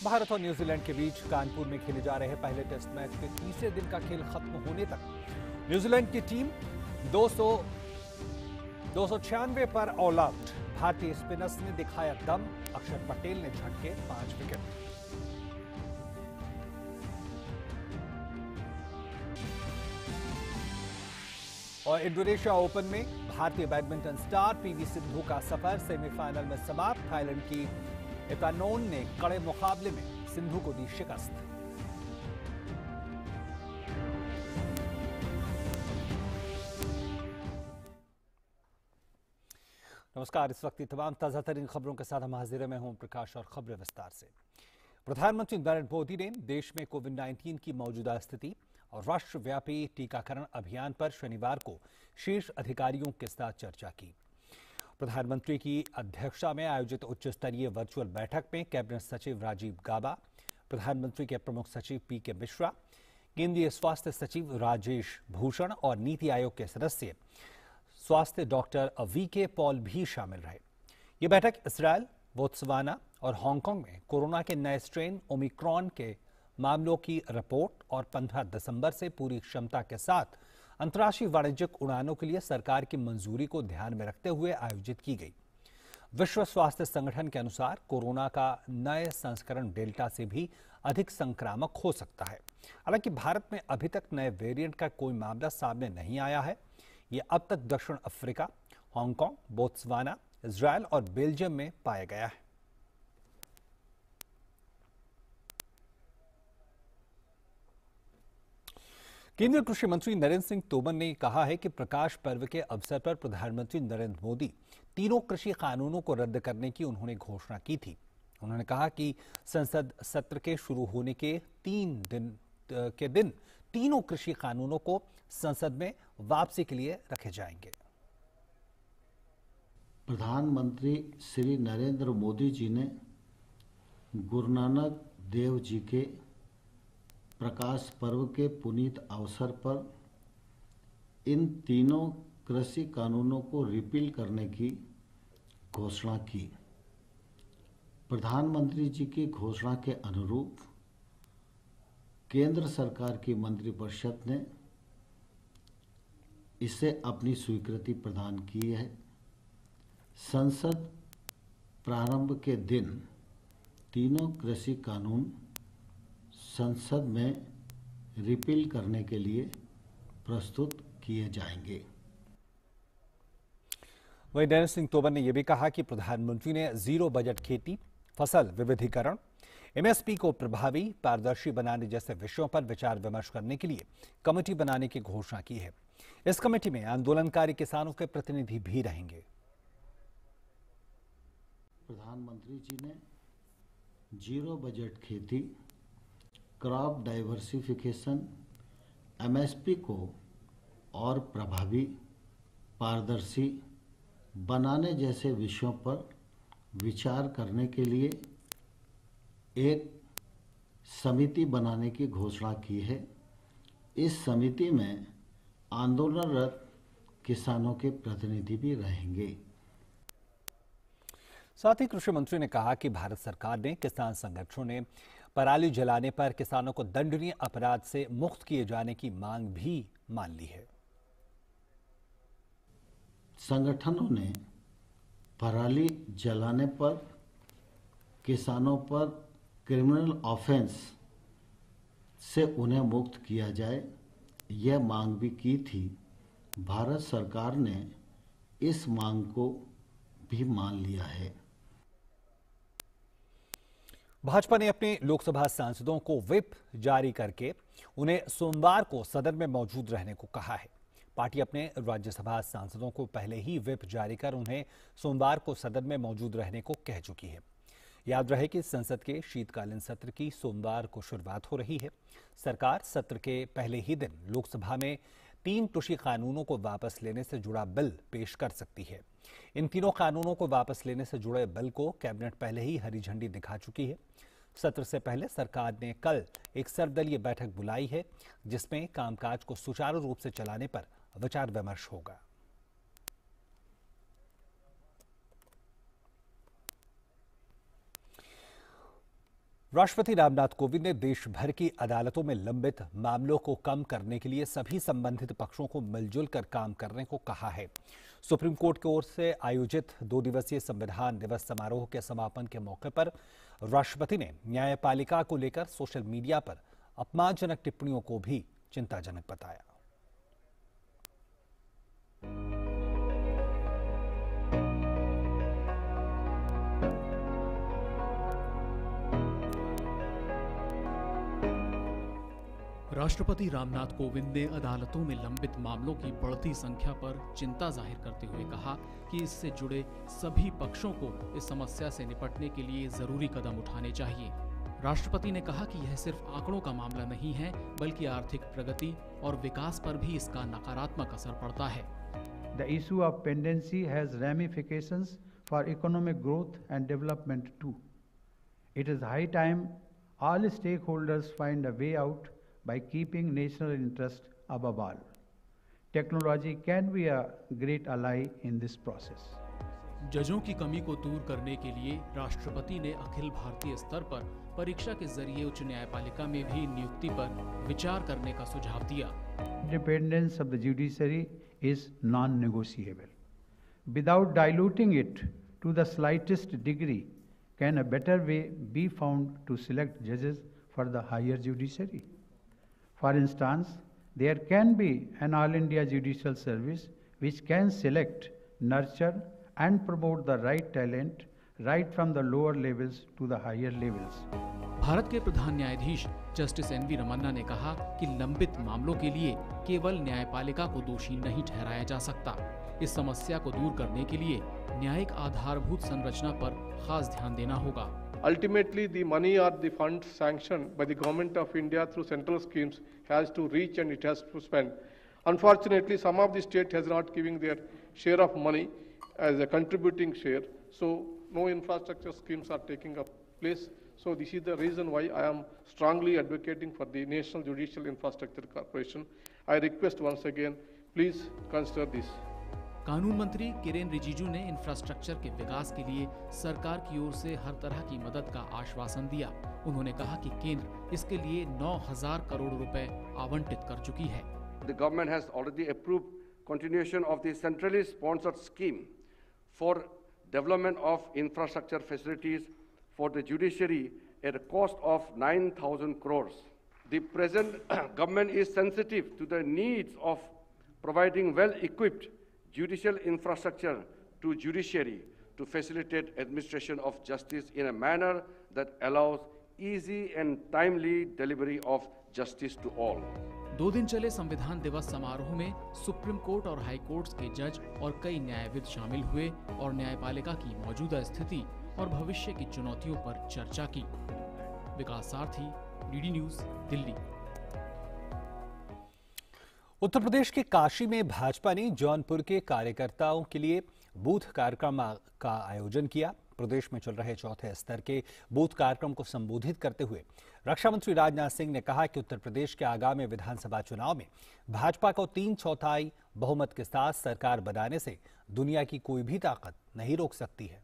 भारत और न्यूजीलैंड के बीच कानपुर में खेले जा रहे पहले टेस्ट मैच के तीसरे दिन का खेल खत्म होने तक न्यूजीलैंड की टीम 296 पर ऑल आउट। भारतीय स्पिनर्स ने दिखाया दम, अक्षर पटेल ने झटके 5 विकेट। और इंडोनेशिया ओपन में भारतीय बैडमिंटन स्टार पीवी सिंधु का सफर सेमीफाइनल में समाप्त। थाईलैंड की इतानोन ने कड़े मुकाबले में सिंधु को दी शिकस्त। नमस्कार, इस वक्त की तमाम ताजा तरीन खबरों के साथ हम हाजिर में हूं प्रकाश और खबरें विस्तार से। प्रधानमंत्री नरेंद्र मोदी ने देश में कोविड-19 की मौजूदा स्थिति और राष्ट्रव्यापी टीकाकरण अभियान पर शनिवार को शीर्ष अधिकारियों के साथ चर्चा की। प्रधानमंत्री की अध्यक्षता में आयोजित उच्च स्तरीय वर्चुअल बैठक में कैबिनेट सचिव राजीव गाबा, प्रधानमंत्री के प्रमुख सचिव पीके मिश्रा, केंद्रीय स्वास्थ्य सचिव राजेश भूषण और नीति आयोग के सदस्य स्वास्थ्य डॉक्टर वीके पॉल भी शामिल रहे। ये बैठक इसराइल, बोत्सवाना और हांगकांग में कोरोना के नए स्ट्रेन ओमिक्रॉन के मामलों की रिपोर्ट और 15 दिसंबर से पूरी क्षमता के साथ अंतर्राष्ट्रीय वाणिज्यिक उड़ानों के लिए सरकार की मंजूरी को ध्यान में रखते हुए आयोजित की गई। विश्व स्वास्थ्य संगठन के अनुसार कोरोना का नए संस्करण डेल्टा से भी अधिक संक्रामक हो सकता है। हालांकि भारत में अभी तक नए वेरिएंट का कोई मामला सामने नहीं आया है। ये अब तक दक्षिण अफ्रीका, हांगकांग, बोत्सवाना, इजरायल और बेल्जियम में पाया गया है। केंद्रीय कृषि मंत्री नरेंद्र सिंह तोमर ने कहा है कि प्रकाश पर्व के अवसर पर प्रधानमंत्री नरेंद्र मोदी तीनों कृषि कानूनों को रद्द करने की उन्होंने घोषणा की थी। उन्होंने कहा कि संसद सत्र के शुरू होने के 3 दिन तीनों कृषि कानूनों को संसद में वापसी के लिए रखे जाएंगे। प्रधानमंत्री श्री नरेंद्र मोदी जी ने गुरु नानक देव जी के प्रकाश पर्व के पुनीत अवसर पर इन तीनों कृषि कानूनों को रिपील करने की घोषणा की। प्रधानमंत्री जी की घोषणा के अनुरूप केंद्र सरकार की मंत्रिपरिषद ने इसे अपनी स्वीकृति प्रदान की है। संसद प्रारंभ के दिन तीनों कृषि कानून संसद में रिपील करने के लिए प्रस्तुत किए जाएंगे। वहीं नरेंद्र सिंह तोमर ने यह भी कहा कि प्रधानमंत्री ने जीरो बजट खेती, फसल विविधीकरण, एमएसपी को प्रभावी पारदर्शी बनाने जैसे विषयों पर विचार विमर्श करने के लिए कमेटी बनाने की घोषणा की है। इस कमेटी में आंदोलनकारी किसानों के प्रतिनिधि भी रहेंगे। प्रधानमंत्री जी ने जीरो बजट खेती, क्रॉप डाइवर्सिफिकेशन, एमएसपी को और प्रभावी, पारदर्शी बनाने जैसे विषयों पर विचार करने के लिए एक समिति बनाने की घोषणा की है। इस समिति में आंदोलनरत किसानों के प्रतिनिधि भी रहेंगे। साथ ही कृषि मंत्री ने कहा कि भारत सरकार ने किसान संगठनों ने पराली जलाने पर किसानों को दंडनीय अपराध से मुक्त किए जाने की मांग भी मान ली है। संगठनों ने पराली जलाने पर किसानों पर क्रिमिनल ऑफेंस से उन्हें मुक्त किया जाए, यह मांग भी की थी। भारत सरकार ने इस मांग को भी मान लिया है। भाजपा ने अपने लोकसभा सांसदों को व्हिप जारी करके उन्हें सोमवार को सदन में मौजूद रहने को कहा है। पार्टी अपने राज्यसभा सांसदों को पहले ही व्हिप जारी कर उन्हें सोमवार को सदन में मौजूद रहने को कह चुकी है। याद रहे कि संसद के शीतकालीन सत्र की सोमवार को शुरुआत हो रही है। सरकार सत्र के पहले ही दिन लोकसभा में 3 कृषि कानूनों को वापस लेने से जुड़ा बिल पेश कर सकती है। इन तीनों कानूनों को वापस लेने से जुड़े बिल को कैबिनेट पहले ही हरी झंडी दिखा चुकी है। सत्र से पहले सरकार ने कल एक सर्वदलीय बैठक बुलाई है, जिसमें कामकाज को सुचारू रूप से चलाने पर विचार विमर्श होगा। राष्ट्रपति रामनाथ कोविंद ने देश भर की अदालतों में लंबित मामलों को कम करने के लिए सभी संबंधित पक्षों को मिलजुल कर काम करने को कहा है। सुप्रीम कोर्ट की ओर से आयोजित 2 दिवसीय संविधान दिवस समारोह के समापन के मौके पर राष्ट्रपति ने न्यायपालिका को लेकर सोशल मीडिया पर अपमानजनक टिप्पणियों को भी चिंताजनक बताया। राष्ट्रपति रामनाथ कोविंद ने अदालतों में लंबित मामलों की बढ़ती संख्या पर चिंता जाहिर करते हुए कहा कि इससे जुड़े सभी पक्षों को इस समस्या से निपटने के लिए जरूरी कदम उठाने चाहिए। राष्ट्रपति ने कहा कि यह सिर्फ आंकड़ों का मामला नहीं है, बल्कि आर्थिक प्रगति और विकास पर भी इसका नकारात्मक असर पड़ता है। The issue of pendency has ramifications for economic growth and development too. It is high time all stakeholders find a way out by keeping national interest above all. Technology can be a great ally in this process. जजों की कमी को दूर करने के लिए राष्ट्रपति ने अखिल भारतीय स्तर पर परीक्षा के जरिए उच्च न्यायपालिका में भी नियुक्ति पर विचार करने का सुझाव दिया। Independence of the judiciary is non-negotiable. Without diluting it to the slightest degree, can a better way be found to select judges for the higher judiciary? For instance, there can be an All India Judicial Service which can select, nurture and promote the right talent right from the lower levels to the higher levels. Bharat के प्रधान न्यायाधीश justice NV. Ramana ने कहा कि लंबित मामलों के लिए केवल न्यायपालिका को दोषी नहीं ठहराया जा सकता। इस समस्या को दूर करने के लिए न्यायिक आधारभूत संरचना पर खास ध्यान देना होगा। Ultimately, the money or the funds sanctioned by the Government of India through central schemes has to reach and it has to spend. Unfortunately, some of the state has not giving their share of money as a contributing share, so no infrastructure schemes are taking up place. So this is the reason why I am strongly advocating for the National Judicial Infrastructure Corporation. I request once again, please consider this. कानून मंत्री किरेन रिजिजू ने infrastructure के विकास के लिए सरकार की ओर से हर तरह की मदद का आश्वासन दिया। उन्होंने कहा कि केंद्र इसके लिए 9,000 करोड़ रुपए आवंटित कर चुकी है। The government has already approved continuation of the centrally sponsored scheme for development of infrastructure facilities for the judiciary at a cost of 9,000 crores. The present government is sensitive to the needs of providing well-equipped judicial infrastructure to judiciary to facilitate administration of justice in a manner that allows easy and timely delivery of justice to all. 2 दिन चले संविधान दिवस समारोह में supreme court और high courts के जज और कई न्यायविद शामिल हुए और न्यायपालिका की मौजूदा स्थिति और भविष्य की चुनौतियों पर चर्चा की। विकास सारथी, डीडी न्यूज, दिल्ली। उत्तर प्रदेश के काशी में भाजपा ने जौनपुर के कार्यकर्ताओं के लिए बूथ कार्यक्रम का आयोजन किया। प्रदेश में चल रहे चौथे स्तर के बूथ कार्यक्रम को संबोधित करते हुए रक्षा मंत्री राजनाथ सिंह ने कहा कि उत्तर प्रदेश के आगामी विधानसभा चुनाव में भाजपा को 3/4 बहुमत के साथ सरकार बनाने से दुनिया की कोई भी ताकत नहीं रोक सकती है।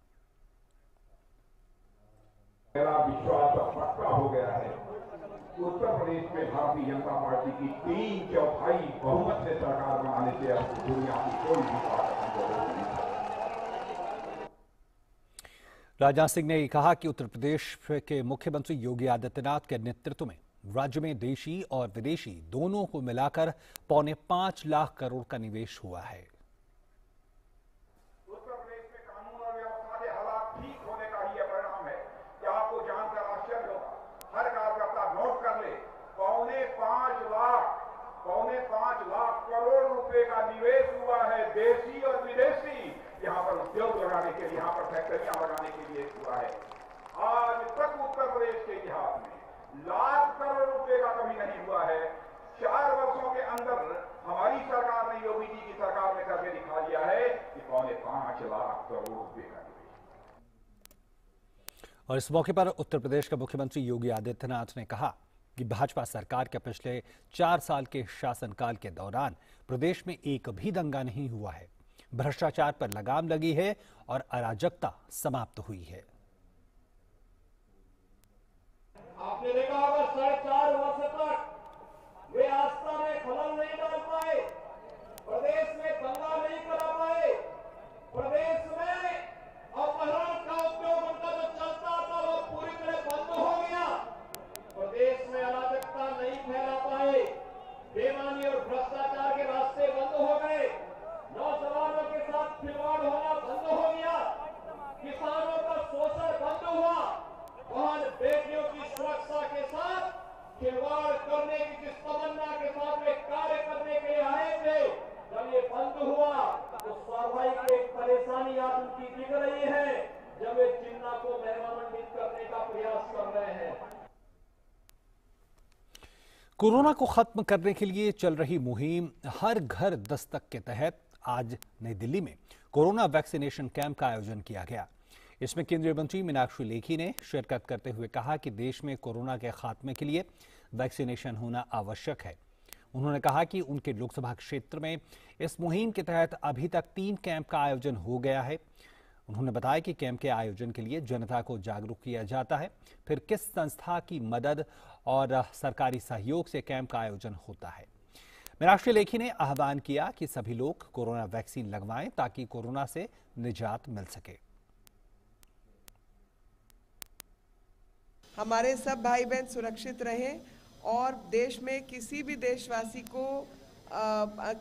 मेरा विश्वास पक्का हो गया है, उत्तर प्रदेश में भारतीय जनता पार्टी की 3/4 बहुमत से सरकार बनाने से अब दुनिया की कोई भी ताकत नहीं रोक सकती। राजनाथ सिंह ने कहा कि उत्तर प्रदेश के मुख्यमंत्री योगी आदित्यनाथ के नेतृत्व में राज्य में देशी और विदेशी दोनों को मिलाकर 5.25 लाख करोड़ का निवेश हुआ है। उत्तर प्रदेश में कानून और व्यवस्था के हालात ठीक होने का ही परिणाम है। क्या आपको जानकर आश्चर्य होगा, हर कार्यकर्ता नोट कर ले, 5.25 लाख करोड़ रुपए का निवेश हुआ है, देशी और विदेशी। यहाँ पर उद्योग लगाने के लिए, यहाँ पर फैक्ट्रियां लगाने के लिए हुआ है। आज तक उत्तर प्रदेश के इतिहास में लाख करोड़ रुपए का कभी नहीं हुआ है। 4 वर्षों के अंदर हमारी सरकार ने, योगी जी की सरकार ने करके दिखा दिया है कि 5.25 लाख करोड़ रुपए का निवेश। और इस मौके पर उत्तर प्रदेश के मुख्यमंत्री योगी आदित्यनाथ ने कहा कि भाजपा सरकार के पिछले 4 साल के शासनकाल के दौरान प्रदेश में एक भी दंगा नहीं हुआ है, भ्रष्टाचार पर लगाम लगी है और अराजकता समाप्त हुई है। आपने देखा होगा 4.5 वर्ष तक वे आस्था में खलल नहीं डाल पाए, प्रदेश में दंगा नहीं करा पाए, प्रदेश में अपहरण का उद्योग उनका जो चलता था वो पूरी तरह बंद हो गया, प्रदेश में अराजकता नहीं फैला पाए, बेईमानी और भ्रष्टाचार के रास्ते बंद हो गए, नौजवानों के साथ खिलवाड़ होना बंद हो गया, किसानों का शोषण बंद हुआ, वहां बेटियों की सुरक्षा के साथ खिलवाड़ करने की जिस तमन्ना के साथ वे कार्य करने के लिए आए थे, जब ये बंद हुआ तो स्वाभाविक एक परेशानी आज उनकी दिख रही है, जब वे चिन्ना को महिमामंडित करने का प्रयास कर रहे हैं। कोरोना को खत्म करने के लिए चल रही मुहिम हर घर दस्तक के तहत आज नई दिल्ली में कोरोना वैक्सीनेशन कैंप का आयोजन किया गया। इसमें केंद्रीय मंत्री मीनाक्षी लेखी ने शिरकत करते हुए कहा कि देश में कोरोना के खात्मे के लिए वैक्सीनेशन होना आवश्यक है। उन्होंने कहा कि उनके लोकसभा क्षेत्र में इस मुहिम के तहत अभी तक 3 कैंप का आयोजन हो गया है। उन्होंने बताया कि कैंप के आयोजन के लिए जनता को जागरूक किया जाता है, फिर किस संस्था की मदद और सरकारी सहयोग से कैंप का आयोजन होता है। मीनाक्षी लेखी ने आह्वान किया कि सभी लोग कोरोना वैक्सीन लगवाएं ताकि कोरोना से निजात मिल सके। हमारे सब भाई बहन सुरक्षित रहें और देश में किसी भी देशवासी को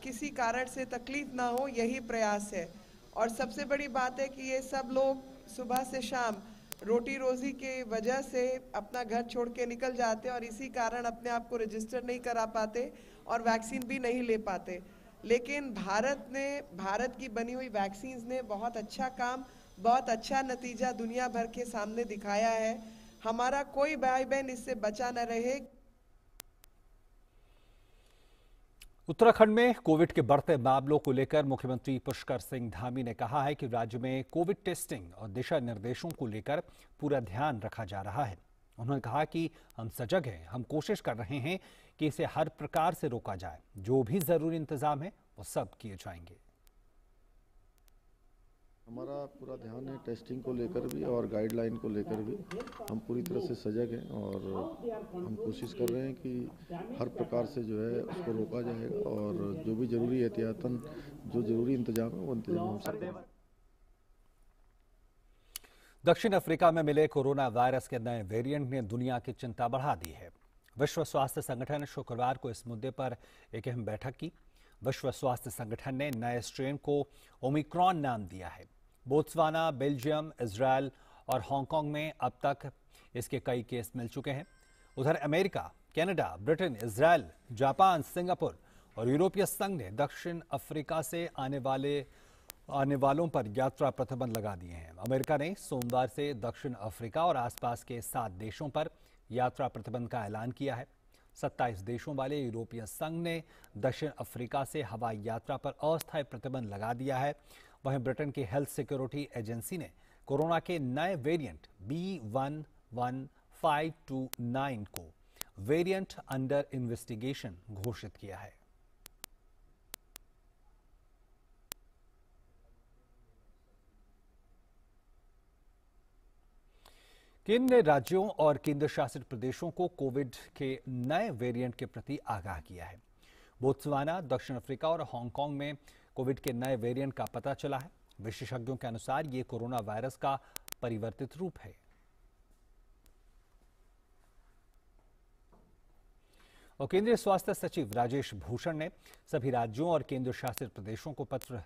किसी कारण से तकलीफ ना हो, यही प्रयास है। और सबसे बड़ी बात है कि ये सब लोग सुबह से शाम रोटी रोजी के वजह से अपना घर छोड़ के निकल जाते हैं और इसी कारण अपने आप को रजिस्टर नहीं करा पाते और वैक्सीन भी नहीं ले पाते। लेकिन भारत की बनी हुई वैक्सीन ने बहुत अच्छा काम, बहुत अच्छा नतीजा दुनिया भर के सामने दिखाया है। हमारा कोई भाई बहन इससे बचा न रहे। उत्तराखंड में कोविड के बढ़ते मामलों को लेकर मुख्यमंत्री पुष्कर सिंह धामी ने कहा है कि राज्य में कोविड टेस्टिंग और दिशा निर्देशों को लेकर पूरा ध्यान रखा जा रहा है। उन्होंने कहा कि हम सजग हैं, हम कोशिश कर रहे हैं कि इसे हर प्रकार से रोका जाए। जो भी जरूरी इंतजाम है वो सब किए जाएंगे। हमारा पूरा ध्यान है टेस्टिंग को लेकर भी और गाइडलाइन को लेकर भी। हम पूरी तरह से सजग हैं और हम कोशिश कर रहे हैं कि हर प्रकार से जो है उसको रोका जाएगा और जो भी जरूरी एहतियातन जो जरूरी इंतजाम है वो इंतजाम हम सकते हैं। दक्षिण अफ्रीका में मिले कोरोना वायरस के नए वेरिएंट ने दुनिया की चिंता बढ़ा दी है। विश्व स्वास्थ्य संगठन ने शुक्रवार को इस मुद्दे पर एक अहम बैठक की। विश्व स्वास्थ्य संगठन ने नए स्ट्रेन को ओमिक्रॉन नाम दिया है। बोत्सवाना, बेल्जियम, इजरायल और हांगकांग में अब तक इसके कई केस मिल चुके हैं। उधर America, Canada, Britain, Israel, Japan, Singapore और यूरोपीय संघ ने दक्षिण अफ्रीका से आने वालों पर यात्रा प्रतिबंध लगा दिए हैं। अमेरिका ने सोमवार से दक्षिण अफ्रीका और आसपास के 7 देशों पर यात्रा प्रतिबंध का ऐलान किया है। 27 देशों वाले यूरोपीय संघ ने दक्षिण अफ्रीका से हवाई यात्रा पर अस्थायी प्रतिबंध लगा दिया है। वहीं ब्रिटेन की हेल्थ सिक्योरिटी एजेंसी ने कोरोना के नए वेरिएंट B11529 को वेरिएंट अंडर इन्वेस्टिगेशन घोषित किया है। केंद्र ने राज्यों और केंद्र शासित प्रदेशों को कोविड के नए वेरिएंट के प्रति आगाह किया है। बोत्सवाना, दक्षिण अफ्रीका और हांगकांग में कोविड के नए वेरिएंट का पता चला है। विशेषज्ञों के अनुसार ये कोरोना वायरस का परिवर्तित रूप है। और केंद्रीय स्वास्थ्य सचिव राजेश भूषण ने सभी राज्यों और केंद्र शासित प्रदेशों को पत्र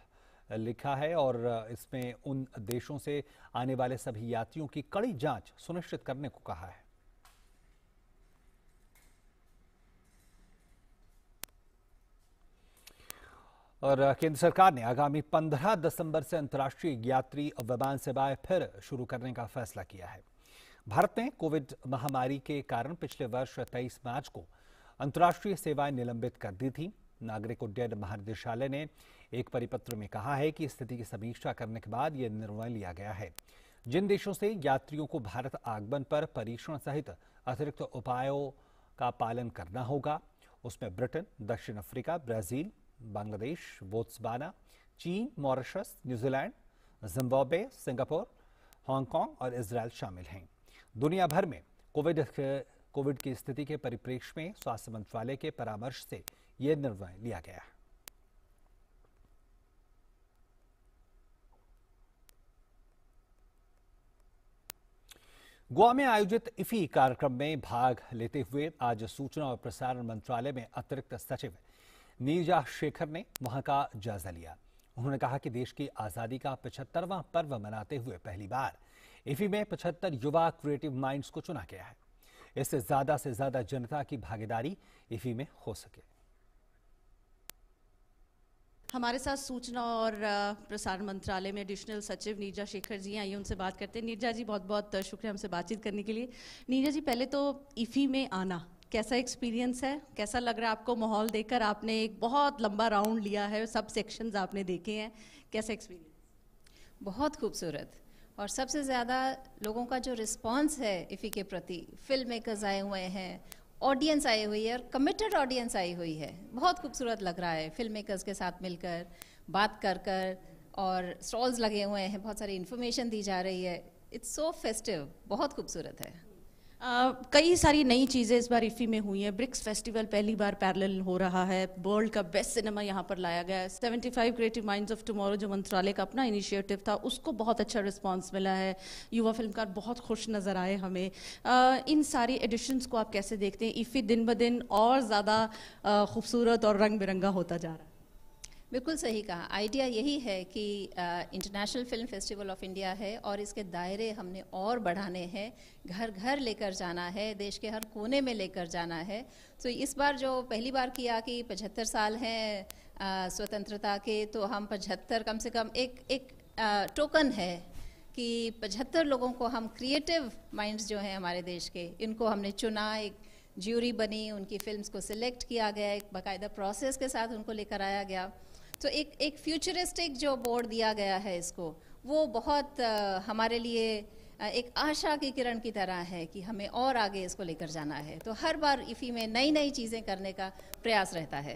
लिखा है और इसमें उन देशों से आने वाले सभी यात्रियों की कड़ी जांच सुनिश्चित करने को कहा है। और केंद्र सरकार ने आगामी 15 दिसंबर से अंतर्राष्ट्रीय यात्री विमान सेवाएं फिर शुरू करने का फैसला किया है। भारत ने कोविड महामारी के कारण पिछले वर्ष 23 मार्च को अंतर्राष्ट्रीय सेवाएं निलंबित कर दी थी। नागरिक उड्डयन महानिदेशालय ने एक परिपत्र में कहा है कि स्थिति की समीक्षा करने के बाद यह निर्णय लिया गया है। जिन देशों से यात्रियों को भारत आगमन पर परीक्षण सहित अतिरिक्त उपायों का पालन करना होगा, उसमें ब्रिटेन, दक्षिण अफ्रीका, ब्राजील, बांग्लादेश, बोत्सवाना, चीन, Mauritius, New Zealand, Zimbabwe, Singapore, Hong Kong और इजरायल शामिल हैं। दुनिया भर में कोविड कोविड की स्थिति के परिप्रेक्ष्य में स्वास्थ्य मंत्रालय के परामर्श से यह निर्णय लिया गया है। गोवा में आयोजित इफी कार्यक्रम में भाग लेते हुए आज सूचना और प्रसारण मंत्रालय में अतिरिक्त सचिव नीरजा शेखर ने वहां का जायजा लिया। उन्होंने कहा कि देश की आजादी का 75वां पर्व मनाते हुए पहली बार इफी में 75 युवा क्रिएटिव माइंड्स को चुना गया है। इससे से ज्यादा जनता की भागीदारी इफी में हो सके। हमारे साथ सूचना और प्रसारण मंत्रालय में एडिशनल सचिव नीरजा शेखर जी आइए उनसे बात करते हैं। नीरजा जी, बहुत बहुत शुक्रिया हमसे बातचीत करने के लिए। नीरजा जी, पहले तो इफी में आना कैसा एक्सपीरियंस है, कैसा लग रहा है आपको माहौल देखकर? आपने एक बहुत लंबा राउंड लिया है, सब सेक्शंस आपने देखे हैं, कैसा एक्सपीरियंस? बहुत खूबसूरत, और सबसे ज़्यादा लोगों का जो रिस्पांस है इफ़ी के प्रति, फिल्म मेकर्स आए हुए हैं, ऑडियंस आई हुई है और कमिटेड ऑडियंस आई हुई है। बहुत खूबसूरत लग रहा है फिल्म मेकर्स के साथ मिलकर बात कर और स्टॉल्स लगे हुए हैं, बहुत सारी इन्फॉर्मेशन दी जा रही है। इट्स सो फेस्टिव, बहुत खूबसूरत है। कई सारी नई चीज़ें इस बार इफ़ी में हुई हैं। ब्रिक्स फेस्टिवल पहली बार पैरेलल हो रहा है, वर्ल्ड का बेस्ट सिनेमा यहाँ पर लाया गया है। 75 क्रिएटिव माइंड्स ऑफ टुमारो जो मंत्रालय का अपना इनिशिएटिव था, उसको बहुत अच्छा रिस्पांस मिला है। युवा फिल्मकार बहुत खुश नज़र आए हमें। इन सारी एडिशंस को आप कैसे देखते हैं? इफ़ी दिन ब दिन और ज़्यादा खूबसूरत और रंग बिरंगा होता जा रहा है। बिल्कुल सही कहा। आइडिया यही है कि international film festival of India है और इसके दायरे हमने और बढ़ाने हैं, घर घर लेकर जाना है, देश के हर कोने में लेकर जाना है। तो इस बार जो पहली बार किया कि 75 साल हैं स्वतंत्रता के, तो हम 75 कम से कम एक टोकन है कि 75 लोगों को हम क्रिएटिव माइंड्स जो हैं हमारे देश के, इनको हमने चुना, एक ज्यूरी बनी, उनकी फिल्म्स को सिलेक्ट किया गया, एक बाकायदा प्रोसेस के साथ उनको लेकर आया गया। तो एक फ्यूचरिस्टिक जो बोर्ड दिया गया है इसको, वो बहुत हमारे लिए एक आशा की किरण की तरह है कि हमें और आगे इसको लेकर जाना है। तो हर बार इफ़ी में नई नई चीज़ें करने का प्रयास रहता है।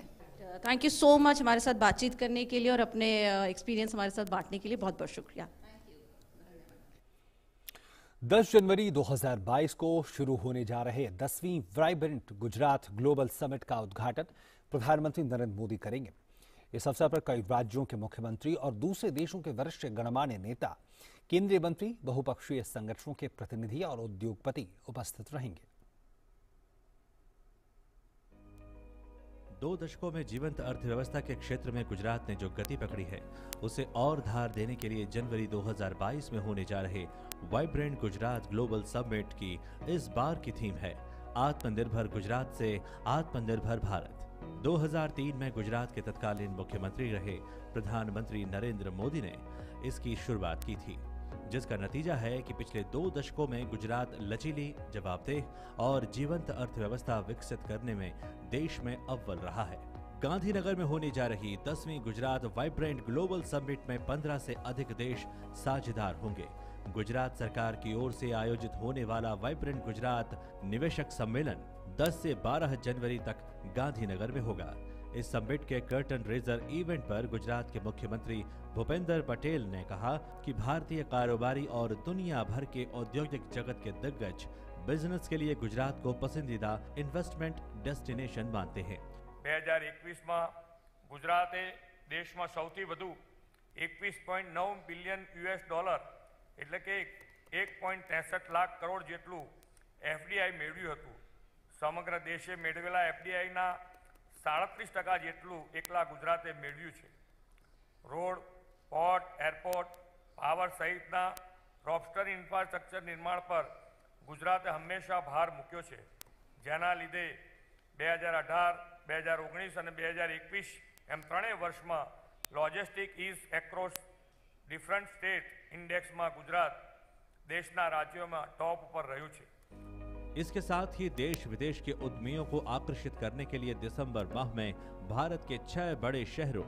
थैंक यू सो मच हमारे साथ बातचीत करने के लिए और अपने एक्सपीरियंस हमारे साथ बांटने के लिए। बहुत बहुत शुक्रिया। 10 जनवरी 2022 को शुरू होने जा रहे 10वीं वाइब्रेंट गुजरात ग्लोबल समिट का उद्घाटन प्रधानमंत्री नरेंद्र मोदी करेंगे। इस अवसर पर कई राज्यों के मुख्यमंत्री और दूसरे देशों के वरिष्ठ गणमान्य नेता, केंद्रीय मंत्री, बहुपक्षीय संगठनों के प्रतिनिधि और उद्योगपति उपस्थित रहेंगे। 2 दशकों में जीवंत अर्थव्यवस्था के क्षेत्र में गुजरात ने जो गति पकड़ी है, उसे और धार देने के लिए जनवरी 2022 में होने जा रहे वाइब्रेंट गुजरात ग्लोबल समिट की इस बार की थीम है आत्मनिर्भर गुजरात से आत्मनिर्भर भारत। 2003 में गुजरात के तत्कालीन मुख्यमंत्री रहे प्रधानमंत्री नरेंद्र मोदी ने इसकी शुरुआत की थी, जिसका नतीजा है कि पिछले 2 दशकों में गुजरात लचीली, जवाबदेह और जीवंत अर्थव्यवस्था विकसित करने में देश में अव्वल रहा है। गांधीनगर में होने जा रही 10वीं गुजरात वाइब्रेंट ग्लोबल समिट में 15 से अधिक देश साझेदार होंगे। गुजरात सरकार की ओर से आयोजित होने वाला वाइब्रेंट गुजरात निवेशक सम्मेलन 10 से 12 जनवरी तक गांधीनगर में होगा। इस समिट के कर्टन रेजर इवेंट पर गुजरात के मुख्यमंत्री भूपेंद्र पटेल ने कहा कि भारतीय कारोबारी और दुनिया भर के औद्योगिक जगत के दिग्गज बिजनेस के लिए गुजरात को पसंदीदा इन्वेस्टमेंट डेस्टिनेशन मानते हैं। 2021 में गुजराते देश में सौथी वधु 21.9 बिलियन US એટલે કે 1.63 લાખ કરોડ જેટલું FDI મેળવ્યું હતું। સમગ્ર દેશે મેળવેલા FDIના 37% જેટલું એકલા ગુજરાતે મેળવ્યું છે। રોડ, પોર્ટ, એરપોર્ટ, પાવર સહિતના રોસ્ટર ઇન્ફ્રાસ્ટ્રક્ચર નિર્માણ પર ગુજરાતે હંમેશા ભાર મૂક્યો છે, જેના લીધે 2018, 2019 અને 2021 એમ ત્રણેય વર્ષમાં logistic is across different state index में गुजरात देशना राज्यों में टॉप पर रह्यु छे। इसके साथ ही देश विदेश के उद्यमियों को आकर्षित करने के लिए दिसंबर माह में भारत के 6 बड़े शहरों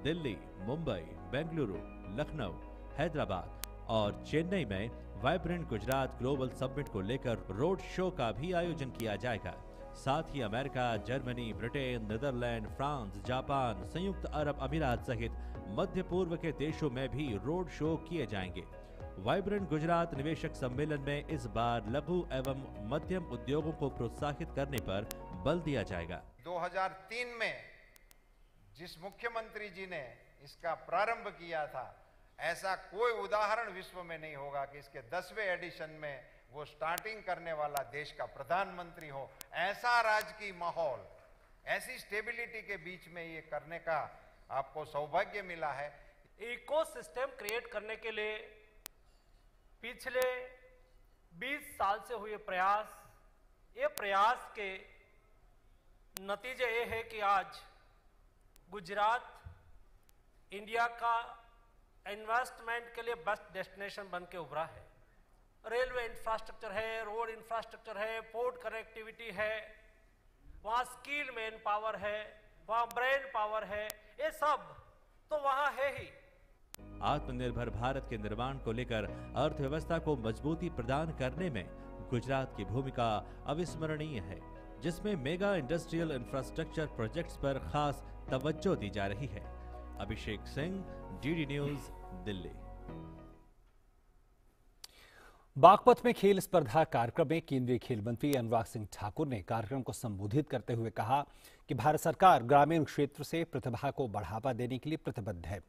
दिल्ली, मुंबई, बेंगलुरु, लखनऊ, हैदराबाद और चेन्नई में वाइब्रेंट गुजरात ग्लोबल समिट को लेकर रोड शो का भी आयोजन किया जाएगा। साथ ही America, Germany, Britain, Netherlands, France, Japan, संयुक्त अरब अमीरात सहित मध्य पूर्व के देशों में भी रोड शो किए जाएंगे। वाइब्रेंट गुजरात निवेशक सम्मेलन में इस बार लघु एवं मध्यम उद्योगों को प्रोत्साहित करने पर बल दिया जाएगा। 2003 में जिस मुख्यमंत्री जी ने इसका प्रारंभ किया था, ऐसा कोई उदाहरण विश्व में नहीं होगा कि इसके 10वें एडिशन में वो स्टार्टिंग करने वाला देश का प्रधानमंत्री हो। ऐसा राजकीय माहौल, ऐसी स्टेबिलिटी के बीच में ये करने का आपको सौभाग्य मिला है। इकोसिस्टम क्रिएट करने के लिए पिछले 20 साल से हुए प्रयास, ये प्रयास के नतीजे ये है कि आज गुजरात इंडिया का इन्वेस्टमेंट के लिए बेस्ट डेस्टिनेशन बन के उभरा है। रेलवे इंफ्रास्ट्रक्चर है, रोड इंफ्रास्ट्रक्चर है, पोर्ट कनेक्टिविटी है, वहाँ स्किल मैन पावर है, वहाँ ब्रेन पावर है, ये सब तो वहाँ है ही। आत्मनिर्भर भारत के निर्माण को लेकर अर्थव्यवस्था को मजबूती प्रदान करने में गुजरात की भूमिका अविस्मरणीय है, जिसमें मेगा इंडस्ट्रियल इंफ्रास्ट्रक्चर प्रोजेक्ट्स पर खास तवज्जो दी जा रही है। Abhishek Singh, DD news, Delhi. बागपत में खेल स्पर्धा कार्यक्रम में केंद्रीय खेल मंत्री अनुराग सिंह ठाकुर ने कार्यक्रम को संबोधित करते हुए कहा कि भारत सरकार ग्रामीण क्षेत्र से प्रतिभा को बढ़ावा देने के लिए प्रतिबद्ध है।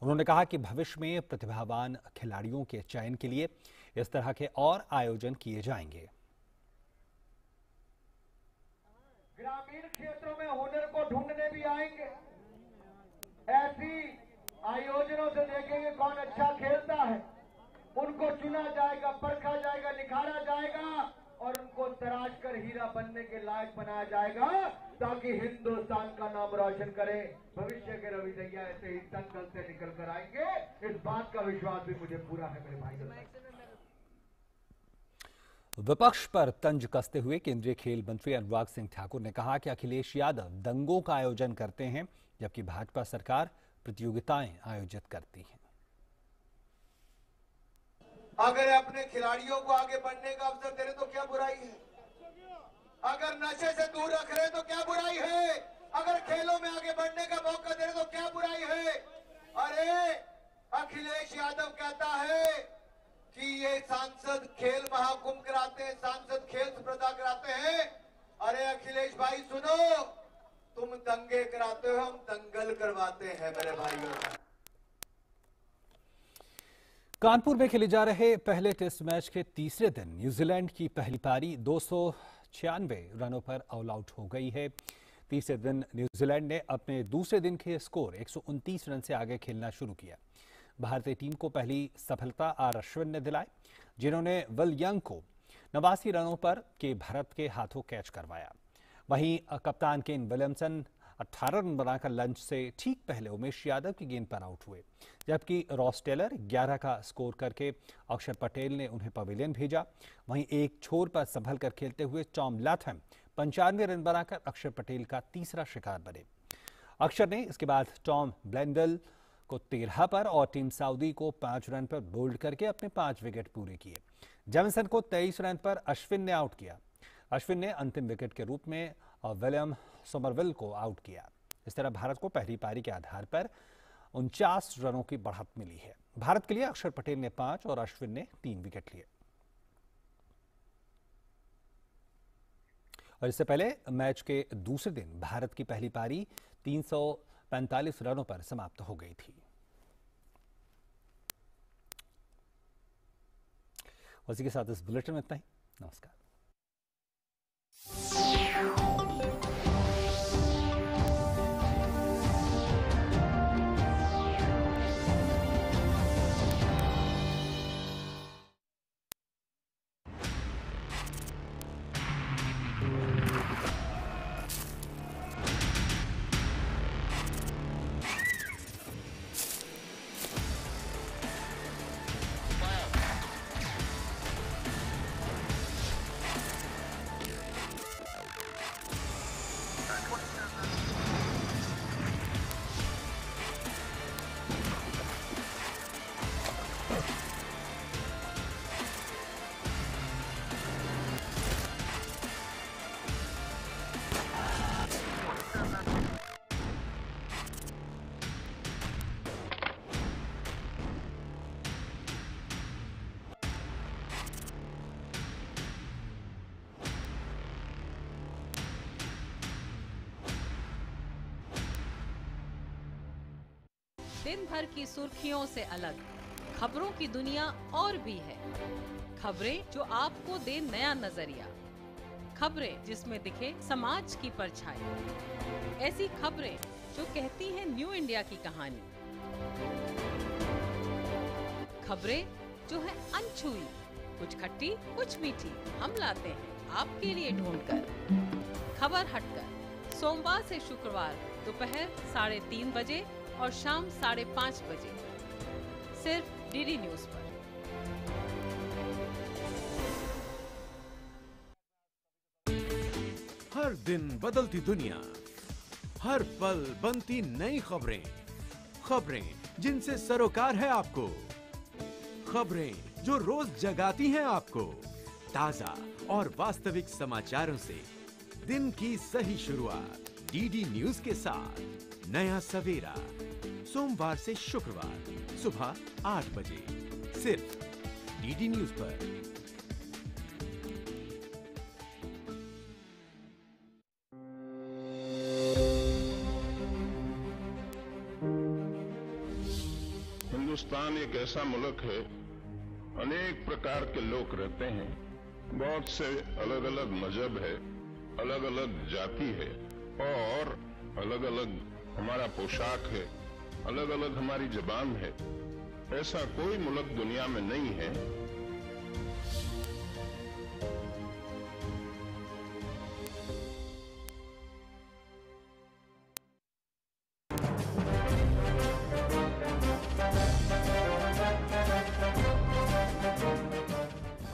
उन्होंने कहा कि भविष्य में प्रतिभावान खिलाड़ियों के चयन के लिए इस तरह के और आयोजन किए जाएंगे। ग्रामीण क्षेत्रों में हुनर को ढूंढने भी आएंगे। ऐसी आयोजनों से देखेंगे कौन अच्छा खेलता है, उनको चुना जाएगा, परखा जाएगा, निखारा जाएगा और उनको तराश कर हीरा बनने के लायक बनाया जाएगा, ताकि हिंदुस्तान का नाम रोशन करें। भविष्य के रवि दैया ऐसे ही दंगल से निकल कर आएंगे, इस बात का विश्वास भी मुझे पूरा है मेरे भाई। विपक्ष पर तंज कसते हुए केंद्रीय खेल मंत्री अनुराग सिंह ठाकुर ने कहा कि अखिलेश यादव दंगों का आयोजन करते हैं, जबकि भाजपा सरकार प्रतियोगिताएं आयोजित करती है। अगर अपने खिलाड़ियों को आगे बढ़ने का अवसर दे रहे तो क्या बुराई है? अगर नशे से दूर रख रहे तो क्या बुराई है? अगर खेलों में आगे बढ़ने का मौका दे रहे तो क्या बुराई है? अरे अखिलेश यादव कहता है कि ये सांसद खेल महाकुंभ कराते हैं, सांसद खेल स्पर्धा कराते हैं। अरे अखिलेश भाई सुनो, तुम दंगे कराते हो, हम दंगल करवाते हैं मेरे भाइयों। कानपुर में खेले जा रहे पहले टेस्ट मैच के तीसरे दिन न्यूजीलैंड की पहली पारी 296 रनों पर ऑल आउट हो गई है। तीसरे दिन न्यूजीलैंड ने अपने दूसरे दिन के स्कोर 129 रन से आगे खेलना शुरू किया। भारतीय टीम को पहली सफलता आर अश्विन ने दिलाई, जिन्होंने विल यंग को 89 रनों पर के भारत के हाथों कैच करवाया। वहीं कप्तान केन विलियमसन 18 रन बनाकर लंच से ठीक पहले उमेश यादव की गेंद पर आउट हुए, जबकि रॉस टेलर 11 का स्कोर करके अक्षर पटेल ने उन्हें पवेलियन भेजा। वहीं एक छोर पर संभल कर खेलते हुए टॉम लाथम 95 रन बनाकर अक्षर पटेल का तीसरा शिकार बने। अक्षर ने इसके बाद टॉम ब्लेंडल को 13 पर और टीम सऊदी को 5 रन पर बोल्ड करके अपने 5 विकेट पूरे किए। जेमिसन को 23 रन पर अश्विन ने आउट किया। अश्विन ने अंतिम विकेट के रूप में विलियम सोमरविल को आउट किया। इस तरह भारत को पहली पारी के आधार पर 49 रनों की बढ़त मिली है। भारत के लिए अक्षर पटेल ने 5 और अश्विन ने 3 विकेट लिए। और इससे पहले मैच के दूसरे दिन भारत की पहली पारी 345 रनों पर समाप्त हो गई थी। उसी के साथ इस बुलेटिन में इतना ही। नमस्कार। दिन भर की सुर्खियों से अलग खबरों की दुनिया और भी है। खबरें जो आपको दे नया नजरिया, खबरें जिसमें दिखे समाज की परछाई, ऐसी खबरें जो कहती हैं न्यू इंडिया की कहानी। खबरें जो है अनछुई, कुछ खट्टी कुछ मीठी, हम लाते हैं आपके लिए ढूंढकर। खबर हटकर सोमवार से शुक्रवार दोपहर 3:30 बजे और शाम 5:30 बजे सिर्फ डीडी न्यूज पर। हर दिन बदलती दुनिया, हर पल बनती नई खबरें, खबरें जिनसे सरोकार है आपको, खबरें जो रोज जगाती हैं आपको। ताजा और वास्तविक समाचारों से दिन की सही शुरुआत डीडी न्यूज के साथ। नया सवेरा सोमवार से शुक्रवार सुबह 8 बजे सिर्फ डीडी न्यूज पर। हिंदुस्तान एक ऐसा मुल्क है, अनेक प्रकार के लोग रहते हैं, बहुत से अलग अलग मजहब है, अलग अलग जाति है और अलग अलग हमारा पोशाक है, अलग अलग हमारी जबान है। ऐसा कोई मुल्क दुनिया में नहीं है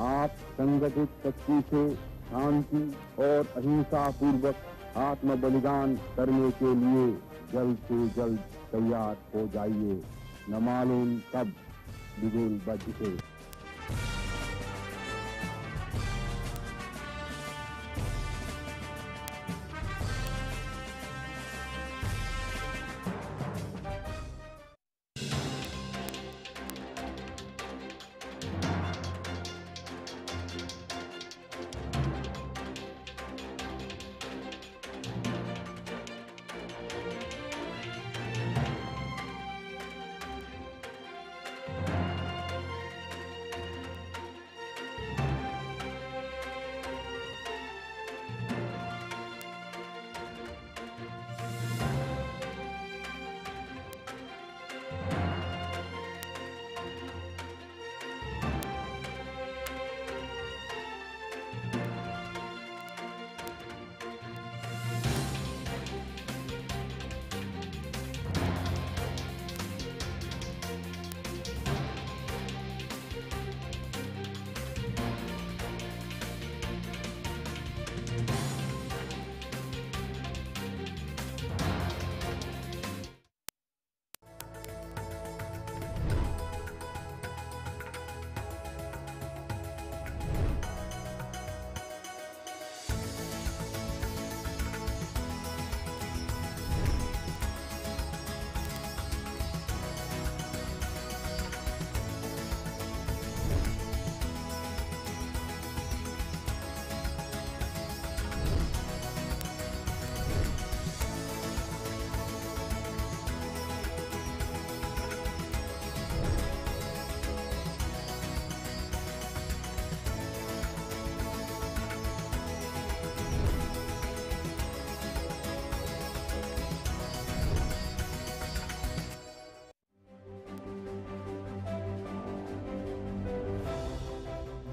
आप संगठित शक्ति से शांति और अहिंसा पूर्वक आत्म बलिदान करने के लिए जल्द से जल्द तैयार हो जाइए। न मालूम कब बिगुल बजे।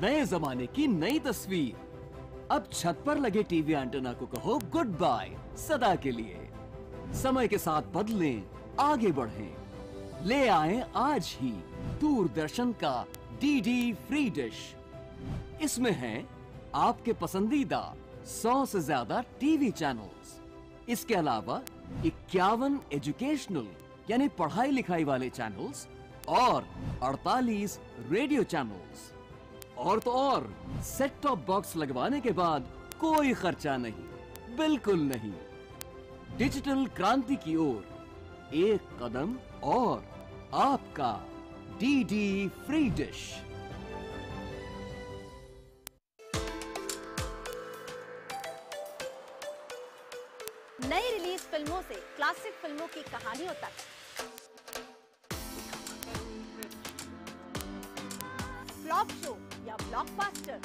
नए जमाने की नई तस्वीर। अब छत पर लगे टीवी एंटेना को कहो गुड बाय सदा के लिए। समय के साथ बदलें, आगे बढ़ें। ले आए आज ही दूरदर्शन का डीडी फ्री डिश। इसमें है आपके पसंदीदा 100 से ज्यादा टीवी चैनल्स। इसके अलावा 51 एजुकेशनल यानी पढ़ाई लिखाई वाले चैनल्स और 48 रेडियो चैनल्स। और तो और सेट टॉप बॉक्स लगवाने के बाद कोई खर्चा नहीं, बिल्कुल नहीं। डिजिटल क्रांति की ओर एक कदम और आपका डीडी फ्री डिश। नई रिलीज फिल्मों से क्लासिक फिल्मों की कहानियों तक टॉप शो या ब्लॉकबस्टर,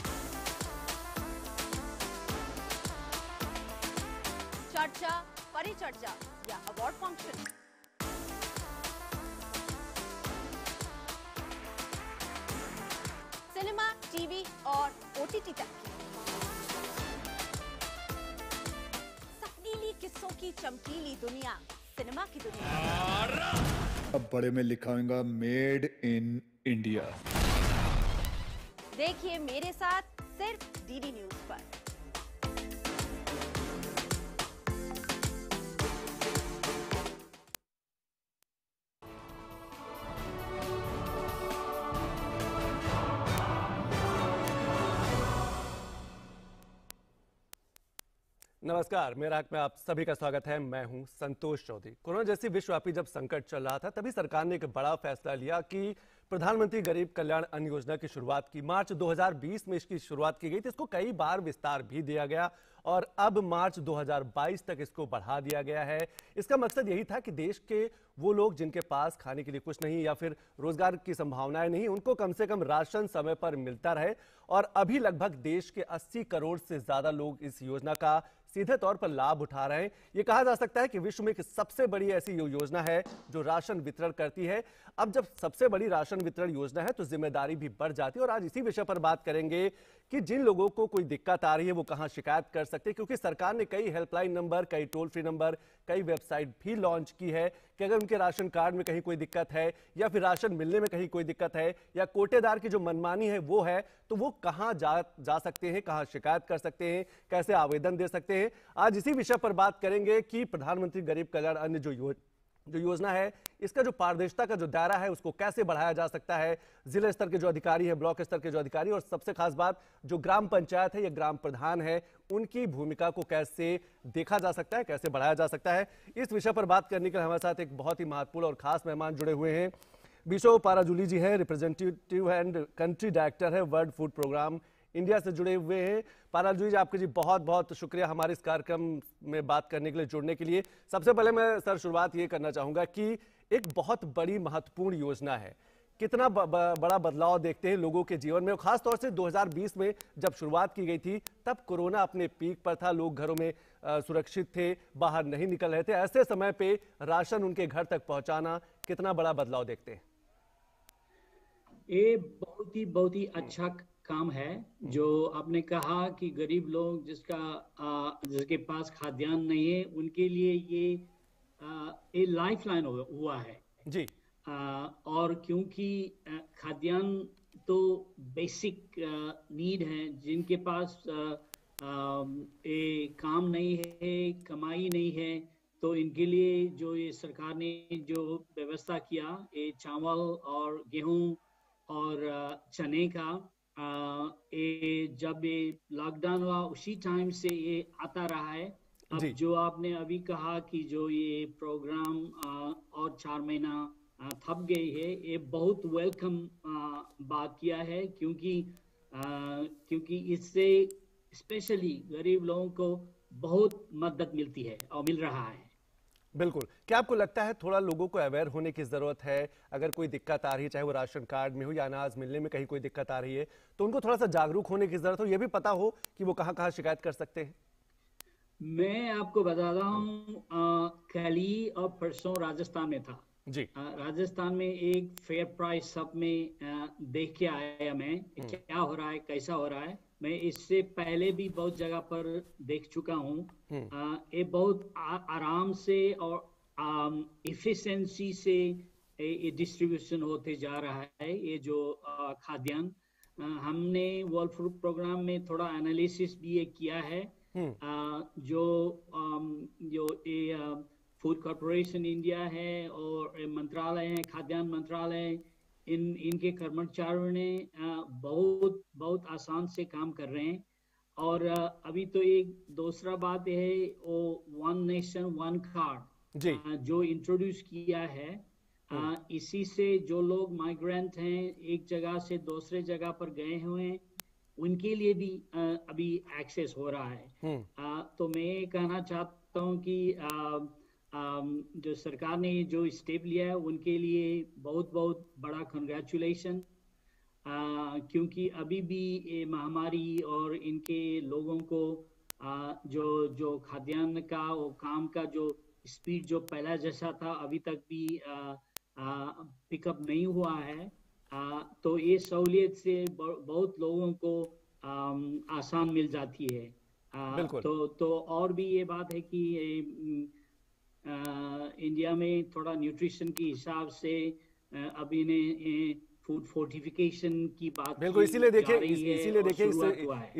चर्चा, परिचर्चा या अवार्ड फंक्शन, सिनेमा, टीवी और ओटीटी तक सपनीली किस्सों की चमकीली दुनिया, सिनेमा की दुनिया। अब बड़े में लिखा होगा मेड इन इंडिया। देखिए मेरे साथ सिर्फ डीडी न्यूज पर। नमस्कार, मेरा हक में आप सभी का स्वागत है। मैं हूं संतोष चौधरी। कोरोना जैसी विश्वव्यापी जब संकट चल रहा था तभी सरकार ने एक बड़ा फैसला लिया कि प्रधानमंत्री गरीब कल्याण अन्न योजना की शुरुआत की। मार्च 2020 में इसकी शुरुआत की गई थी, इसको कई बार विस्तार भी दिया गया और अब मार्च 2022 तक इसको बढ़ा दिया गया है। इसका मकसद यही था कि देश के वो लोग जिनके पास खाने के लिए कुछ नहीं या फिर रोजगार की संभावनाएं नहीं, उनको कम से कम राशन समय पर मिलता रहे। और अभी लगभग देश के 80 करोड़ से ज्यादा लोग इस योजना का सीधे तौर पर लाभ उठा रहे हैं। ये कहा जा सकता है कि विश्व में एक सबसे बड़ी ऐसी योजना है जो राशन वितरण करती है। अब जब सबसे बड़ी राशन वितरण योजना है तो जिम्मेदारी भी बढ़ जाती है और आज इसी विषय पर बात करेंगे कि जिन लोगों को कोई दिक्कत आ रही है वो कहां शिकायत कर सकते हैं, क्योंकि सरकार ने कई हेल्पलाइन नंबर, कई टोल फ्री नंबर, कई वेबसाइट भी लॉन्च की है कि अगर उनके राशन कार्ड में कहीं कोई दिक्कत है या फिर राशन मिलने में कहीं कोई दिक्कत है या कोटेदार की जो मनमानी है वो है, तो वो कहां जा सकते हैं, कहां शिकायत कर सकते हैं, कैसे आवेदन दे सकते हैं। आज इसी विषय पर बात करेंगे कि प्रधानमंत्री गरीब कल्याण अन्न जो योजना है, इसका जो पारदर्शिता का जो दायरा है उसको कैसे बढ़ाया जा सकता है। जिला स्तर के जो अधिकारी है, ब्लॉक स्तर के जो अधिकारी और सबसे खास बात जो ग्राम पंचायत है या ग्राम प्रधान है, उनकी भूमिका को कैसे देखा जा सकता है, कैसे बढ़ाया जा सकता है। इस विषय पर बात करने के लिए हमारे साथ एक बहुत ही महत्वपूर्ण और खास मेहमान जुड़े हुए हैं। बिशो पाराजूली जी हैं, रिप्रेजेंटेटिव एंड कंट्री डायरेक्टर है वर्ल्ड फूड प्रोग्राम इंडिया से जुड़े हुए हैं। पाराजूली जी, आपका जी बहुत बहुत शुक्रिया हमारे इस कार्यक्रम में बात करने के लिए, जुड़ने के लिए। सबसे पहले मैं सर शुरुआत ये करना चाहूंगा कि एक बहुत बड़ी महत्वपूर्ण योजना है, कितना बड़ा बदलाव देखते हैं लोगों के जीवन में, और खासतौर से 2020 में जब शुरुआत की गई थी तब कोरोना अपने पीक पर था, लोग घरों में सुरक्षित थे, बाहर नहीं निकल रहे थे। ऐसे समय पे राशन उनके घर तक पहुंचाना, कितना बड़ा बदलाव देखते हैं? ये बहुत ही अच्छा काम है जो आपने कहा कि गरीब लोग जिसके पास खाद्यान्न नहीं है उनके लिए ये लाइफलाइन हुआ है जी। और क्योंकि खाद्यान्न तो बेसिक नीड है, जिनके पास ये काम नहीं है, कमाई नहीं है, तो इनके लिए जो ये सरकार ने जो व्यवस्था किया, ये चावल और गेहूं और चने का, ये जब ये लॉकडाउन हुआ उसी टाइम से ये आता रहा है। अब जो आपने अभी कहा कि जो ये प्रोग्राम और 4 महीना थप गई है, ये बहुत वेलकम बात किया है, क्योंकि इससे स्पेशली गरीब लोगों को बहुत मदद मिलती है और मिल रहा है। बिल्कुल। क्या आपको लगता है थोड़ा लोगों को अवेयर होने की जरूरत है? अगर कोई दिक्कत आ रही है, चाहे वो राशन कार्ड में हो या अनाज मिलने में कहीं कोई दिक्कत आ रही है, तो उनको थोड़ा सा जागरूक होने की जरूरत हो, ये भी पता हो कि वो कहाँ शिकायत कर सकते हैं? मैं आपको बता रहा हूँ, कल ही और परसों राजस्थान में था जी। राजस्थान में एक फेयर प्राइस सब में देख के आया मैं, क्या हो रहा है, कैसा हो रहा है। मैं इससे पहले भी बहुत जगह पर देख चुका हूँ। ये बहुत आराम से और इफिशिएंसी से ये डिस्ट्रीब्यूशन होते जा रहा है। ये जो खाद्यान्न हमने वर्ल्ड फूड प्रोग्राम में थोड़ा एनालिसिस भी ये किया है। जो ये फूड कॉर्पोरेशन इंडिया है और मंत्रालय है, खाद्यान्न मंत्रालय, इनके कर्मचारियों ने बहुत आसान से काम कर रहे हैं। और अभी तो एक दूसरा बात है, वो वन नेशन वन कार्ड जो इंट्रोड्यूस किया है, इसी से जो लोग माइग्रेंट हैं, एक जगह से दूसरे जगह पर गए हुए हैं, उनके लिए भी अभी एक्सेस हो रहा है। तो मैं कहना चाहता हूँ कि जो सरकार ने जो स्टेप लिया है उनके लिए बहुत बड़ा कंग्रेचुलेशन। क्योंकि अभी भी ये महामारी और इनके लोगों को जो खाद्यान्न का और काम का जो स्पीड जो पहला जैसा था अभी तक भी पिकअप नहीं हुआ है। तो ये सहूलियत से बहुत लोगों को आसान मिल जाती है। तो और भी ये बात है कि इंडिया में थोड़ा न्यूट्रिशन के हिसाब से अभी ने फूड फोर्टिफिकेशन की बात बिल्कुल, इसीलिए देखिए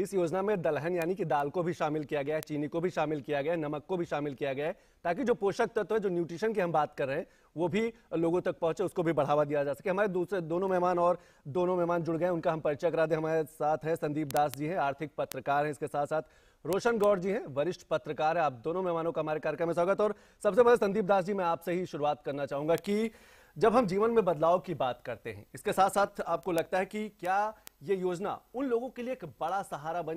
इस योजना में दलहन यानी कि दाल को भी शामिल किया गया है, चीनी को भी शामिल किया गया है, नमक को भी शामिल किया गया है, ताकि जो पोषक तत्व है, जो न्यूट्रिशन की हम बात कर रहे हैं, वो भी लोगों तक पहुंचे, उसको भी बढ़ावा दिया जा सके। हमारे दोनों मेहमान जुड़ गए, उनका हम परिचय करा दें। हमारे साथ हैं संदीप दास जी हैं, आर्थिक पत्रकार हैं, इसके साथ साथ रोशन गौड़ जी हैं, वरिष्ठ पत्रकार है। आप दोनों मेहमानों का हमारे कार्यक्रम में स्वागत। और सबसे पहले संदीप दास जी, मैं आपसे ही शुरुआत करना चाहूंगा कि जब हम जीवन में बदलाव की बात करते हैं, इसके साथ साथ आपको लगता है कि क्या ये योजना उन लोगों के लिए एक बड़ा सहारा बन